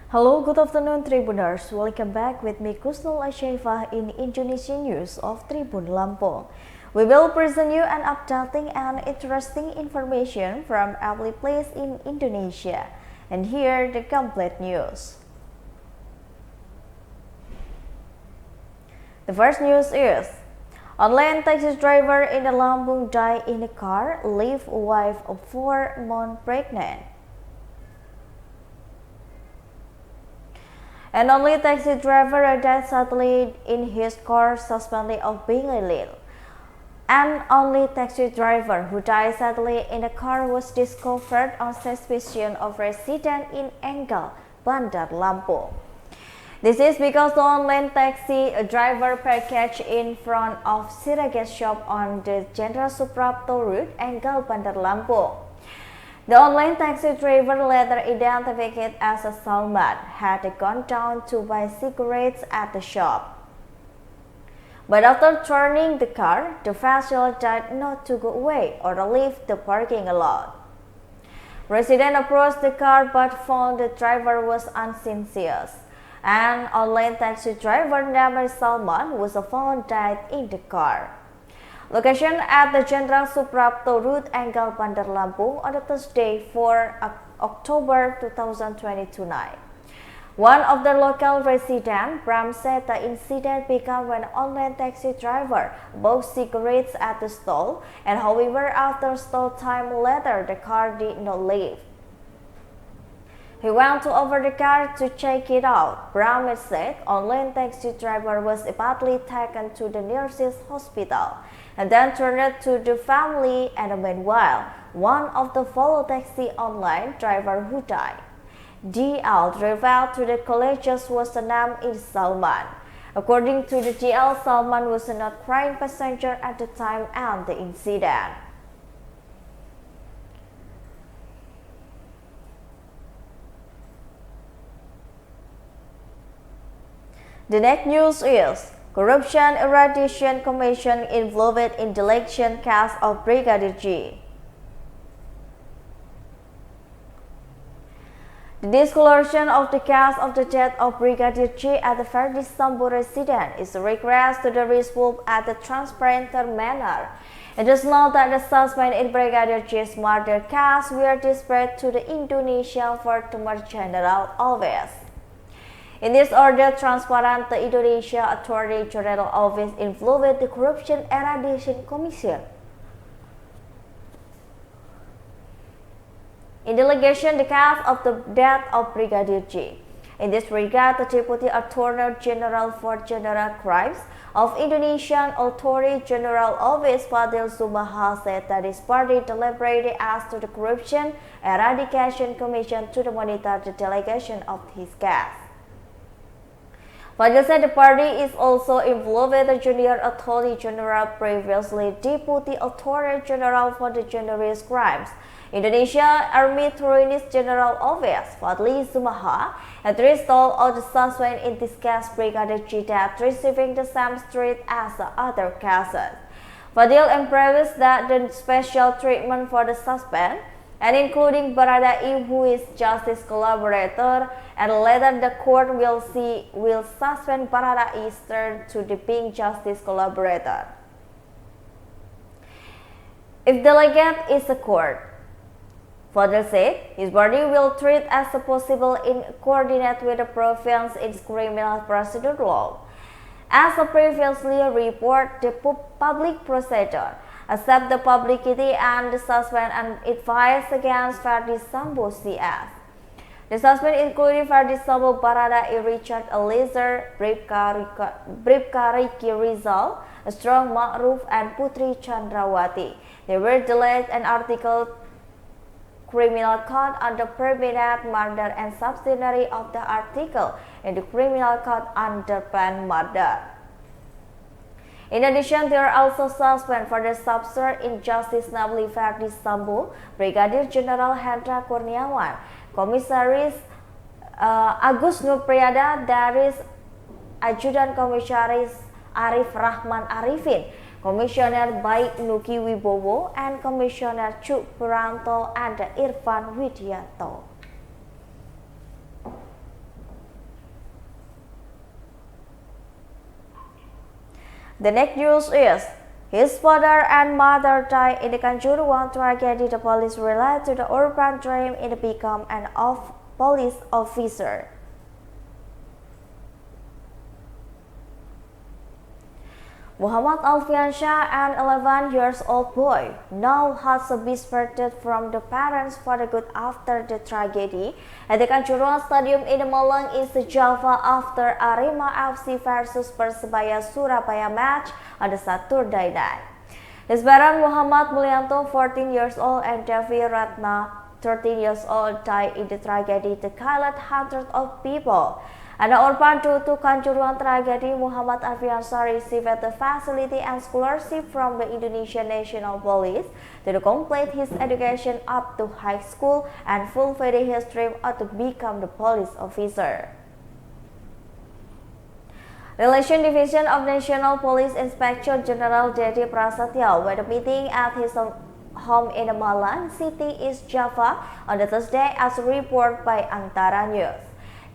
Hello, good afternoon Tribuners. Welcome back with me Kusnul Ashefah in Indonesian News of Tribun Lampung. We will present you an updating and interesting information from every place in Indonesia. And here the complete news. The first news is online taxi driver in the Lampung died in a car, leave wife of 4 months pregnant. An only taxi driver died suddenly in his car, suspected of being illegal. An only taxi driver who died suddenly in the car was discovered on suspicion of resident in Enggal, Bandar Lampung. This is because the online taxi driver parked in front of Siragas shop on the Jenderal Suprapto route, Enggal, Bandar Lampung. The online taxi driver, later identified as a Salman, had gone down to buy cigarettes at the shop. But after turning the car, the vessel died not to go away or leave the parking lot. Residents approached the car but found the driver was unconscious. An online taxi driver named Salman was found dead in the car. Location at the Jenderal Suprapto route, Enggal, Bandar Lampung on the Thursday 4 October 2022 night. One of the local residents, Bram, said the incident began when an online taxi driver bought cigarettes at the stall, and however after stall time later the car did not leave. He went over the car to check it out. Bram said online taxi driver was immediately taken to the nearest hospital and then turned to the family, and meanwhile, one of the follow taxi online driver who died. DL revealed to the colleges was the name is Salman. According to the DL, Salman was not crying passenger at the time of the incident. The next news is Corruption Eradication Commission involved in the election case of Brigadier G. The disclosure of the case of the death of Brigadier G at the Verdi Sambo residence is a request to the resolve at a transparent manner. It is not that the suspect in Brigadier G's murder case were dispatched to the Indonesia Former General Office. In this order, transparent, the Indonesia Attorney General Office involved the Corruption Eradication Commission. In delegation, the case of the death of Brigadier G. In this regard, the Deputy Attorney General for General Crimes of Indonesian Attorney General Office, Fadil Zumaha, said that his party deliberately asked the Corruption Eradication Commission to monitor the delegation of his case. Fadil said the party is also involved with the Junior Attorney General, previously Deputy Attorney General for the Generous Crimes, Indonesia Army Attorney General Office, Fadli Zumaha, had restored all the suspects in this case, Brigadier G, that receiving the same treatment as the other cases. Fadil emphasized that the special treatment for the suspect, and including Baradai, who is justice collaborator, and later the court will suspend Baradai's turn to the being justice collaborator. If delegate is a court, Fadil said his body will treat as possible in coordinate with the province in criminal procedure law. As previously reported, the public procedure accept the publicity and the suspect and advice against Verdi Sambo CS. The suspect including Verdi Sambo, Baradai, Richard Eliezer, Bribka Riki Rizal, Strong Ma'ruf, and Putri Chandrawati. They were delayed an article Criminal Code under permanent murder and subsidiary of the article in the Criminal Code under planned murder. In addition, there are also suspended for the substance injustice, namely Verdi Sambo, Brigadier General Hendra Kurniawan, Komisaris Agus Nurpriada, Daris Adjudan Komisaris Arif Rahman Arifin, Commissioner Baik Nuki Wibowo, and Commissioner Cuk Puranto and Irfan Widianto. The next news is his father and mother died in the Kanjuruhan tragedy. The police relate to the urban dream in to become an police officer. Muhammad Alfiansyah, an 11-year-old boy, now has been separated from the parents for good after the tragedy at the Kanjuruhan Stadium in Malang, East Java after Arema FC versus Persebaya Surabaya match on the Saturday night. His parents Muhammad Mulyanto, 14 years old, and Devi Ratna, 13 years old, died in the tragedy that killed hundreds of people. And the urban due to Kanjuruhan tragedy, Muhammad Alfiansyah received the facility and scholarship from the Indonesian National Police to complete his education up to high school and fulfill his dream to become the police officer. Relation Division of National Police Inspector General Dedi Prasetyo were meeting at his home in Malang City, East Java on the Thursday, as reported by Antara News.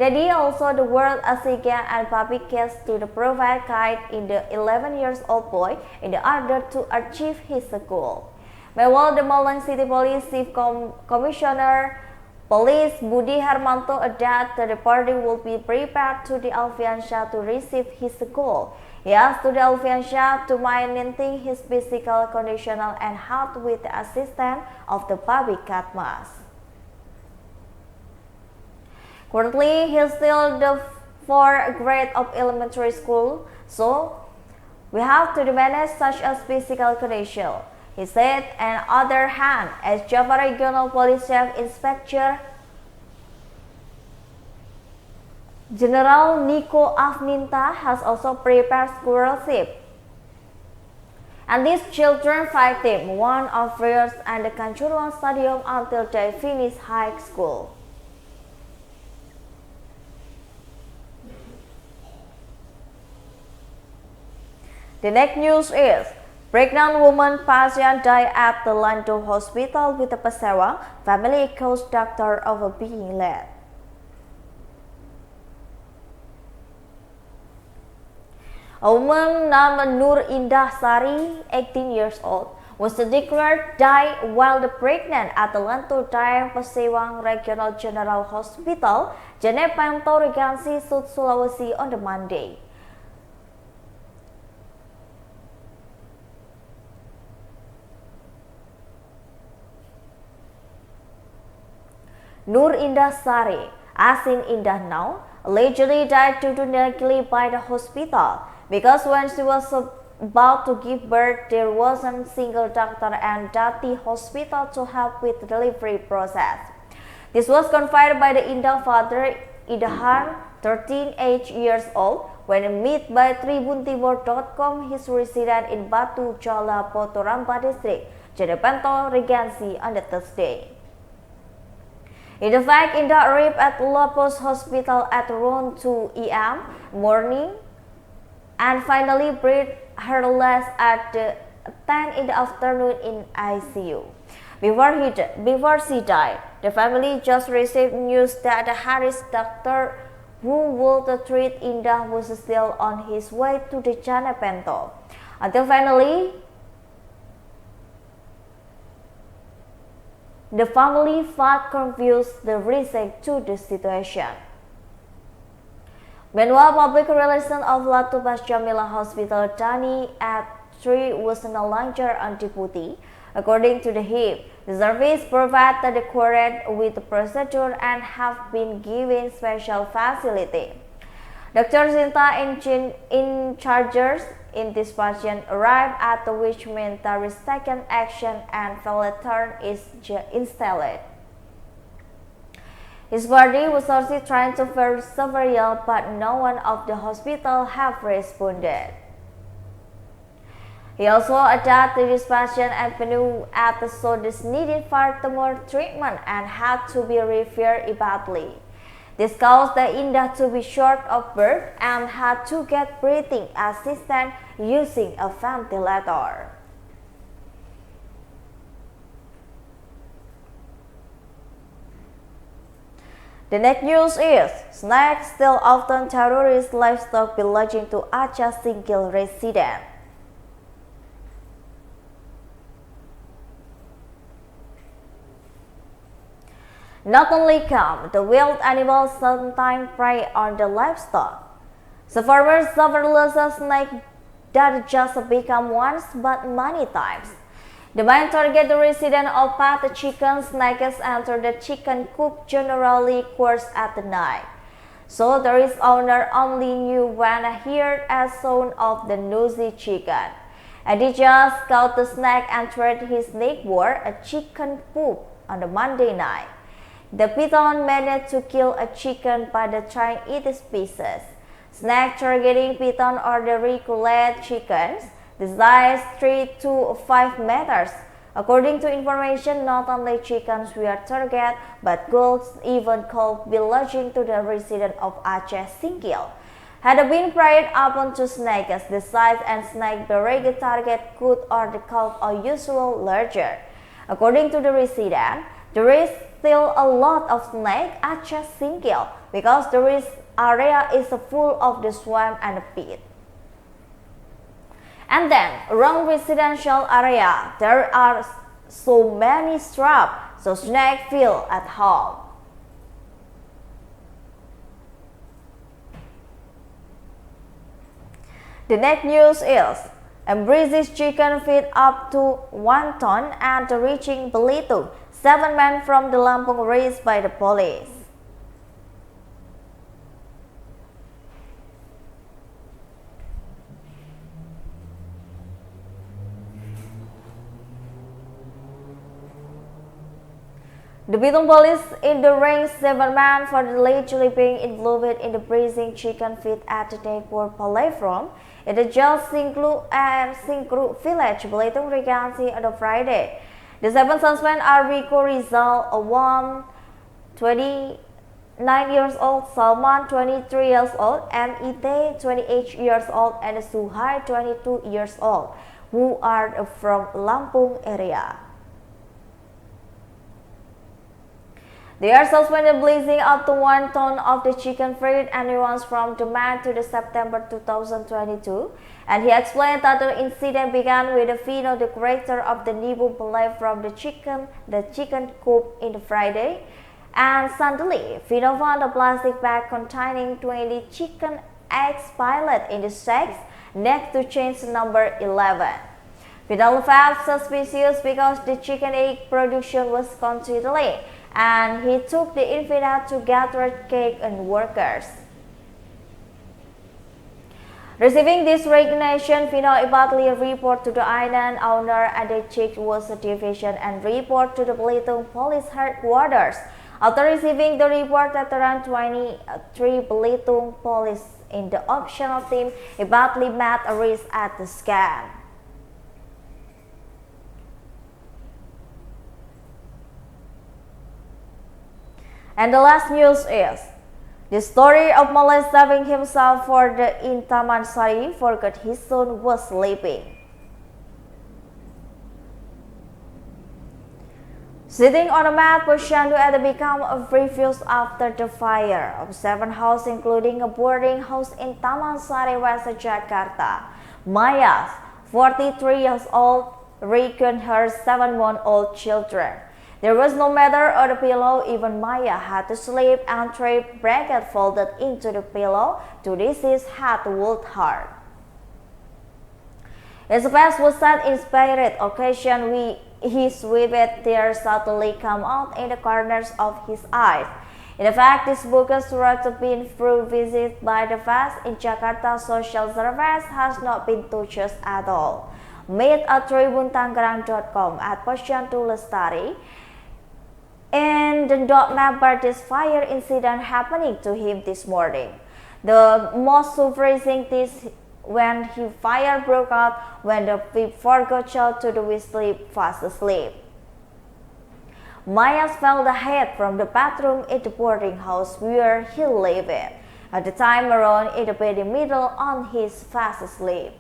Dedi also the world Asigan and public case to the provide guide in the 11-year-old boy in order to achieve his goal. Meanwhile, the Malang City Police Chief Commissioner Police Budi Harmanto added that the party will be prepared to the Alfiansyah to receive his goal. He asked the Alfiansyah to maintain his physical condition and health with the assistance of the public Katmas. Currently, he is still the 4th grade of elementary school, so we have to manage such as physical condition, he said. On the other hand, as Java Regional Police Chief Inspector General Nico Afninta has also prepared scholarship, and these children fight team one of years and the Kanjuruhan Stadium until they finish high school. The next news is pregnant woman patient died at the Lampung hospital with a Pasewang. Family accused doctor of being led. A woman named Nur Indah Sari, 18 years old, was declared died while pregnant at the Lampung Pasewang Regional General Hospital, Jeneponto, Regency, South Sulawesi on the Monday. Nur Indah Sari, as in Indah now, allegedly died due to neglect by the hospital because when she was about to give birth, there wasn't a single doctor and at the hospital to help with the delivery process. This was confirmed by the Indah father, Idahan, 13 years old, when met by TribunTimor.com, his resident in Batu Jala, Potoramba District, Jeneponto, Regency on the Thursday. In fact, Indah arrived at Lopos Hospital at around 2 a.m. morning and finally breathed her last at 10 in the afternoon in ICU. Before she died, the family just received news that the Harris doctor who would treat Indah was still on his way to the Jeneponto. Until finally, the family felt confused the reason to the situation. Meanwhile, public relations of Latubas Jamila Hospital Dani at 3 was no longer on deputy. According to the HIP, the service provided the current with the procedure and have been given special facility. Dr. Sinta in charges in this patient arrived at which meant there is taken action and ventilator is installed. His body was also trying to persevere, but no one of the hospital have responded. He also adapted this patient and knew episodes needed for more treatment and had to be referred immediately. This caused the Indah to be short of breath and had to get breathing assistance using a ventilator. The next news is snakes still often terrorize livestock belonging to Aceh Singkil resident. Not only come, the wild animals sometimes prey on the livestock. So farmers suffer loss of snakes that just become once but many times. The main target the resident of pet chicken snakes enter the chicken coop generally occurs at the night. So the owner only knew when he heard a sound of the noisy chicken. And he just caught the snake and entered his neighbor a chicken coop on the Monday night. The python managed to kill a chicken by trying its pieces. Snake targeting python or the reculate chickens, the size 3 to 5 meters. According to information, not only chickens were targeted, but gulls even could be lodging to the resident of Aceh Singkil. Had been preyed upon to snakes, the size and snake bearing target could or the could are usually larger. According to the resident, there is still a lot of snake at Aceh Singkil because the area is full of the swamp and the pit. And then, around residential area, there are so many shrubs, so snakes feel at home. The next news is, embraces chicken feed up to 1 ton and reaching Belitung. 7 men from the Lampung raised by the police. The Belitung police in the range 7 men for the allegedly being involved in the braising chicken feed at the neighbor platform in the Aceh Singkil village, Belitung Regency on Friday. The 7 suspects are Rico Rizal, a woman 29 years old, Salman 23 years old, and Ite 28 years old, and Suhai 22 years old, who are from Lampung area. They are suspended blazing up to 1 ton of the chicken feed and runs from the May to the September 2022. And he explained that the incident began with the Fino, the creator of the Nibu Palay from the chicken coop in the Friday. And suddenly, Fino found a plastic bag containing 20 chicken eggs piled in the sacks next to change number 11. Fino felt suspicious because the chicken egg production was continually, and he took the incident to gather cake and workers. Receiving this resignation, Fino immediately reported to the island owner and the chief was a division and report to the Belitung police headquarters. After receiving the report at around 23, Belitung police in the optional team immediately met a risk at the scam. And the last news is, the story of Malay saving himself for the in Taman Sari forgot his son was sleeping. Sitting on a mat, Posyandu had become a refuge after the fire of 7 houses, including a boarding house in Taman Sari, West Jakarta. Maya, 43 years old, reckoned her 7-month-old children. There was no matter or the pillow, even Maya had to sleep and 3 blankets folded into the pillow to disease had worked hard. His face was sad in spirit. Occasionally, his vivid tears suddenly come out in the corners of his eyes. In fact, this book has been through visit by the vast in Jakarta social service has not been touched at all. Meet at tribuntangerang.com at Posyandu Lestari. And the dog remember this fire incident happening to him this morning. The most surprising is when his fire broke out when the forgot child to the sleep fast asleep. Maya fell the head from the bathroom in the boarding house where he lived. At the time around in the bed middle on his fast asleep.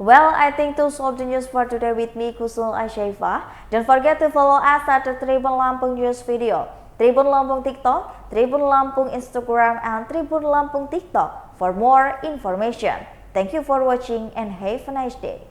Well, I think those are the news for today with me, Kusul Ashaifa. Don't forget to follow us at the Tribun Lampung news video, Tribun Lampung TikTok, Tribun Lampung Instagram, and Tribun Lampung TikTok. for more information. Thank you for watching and have a nice day.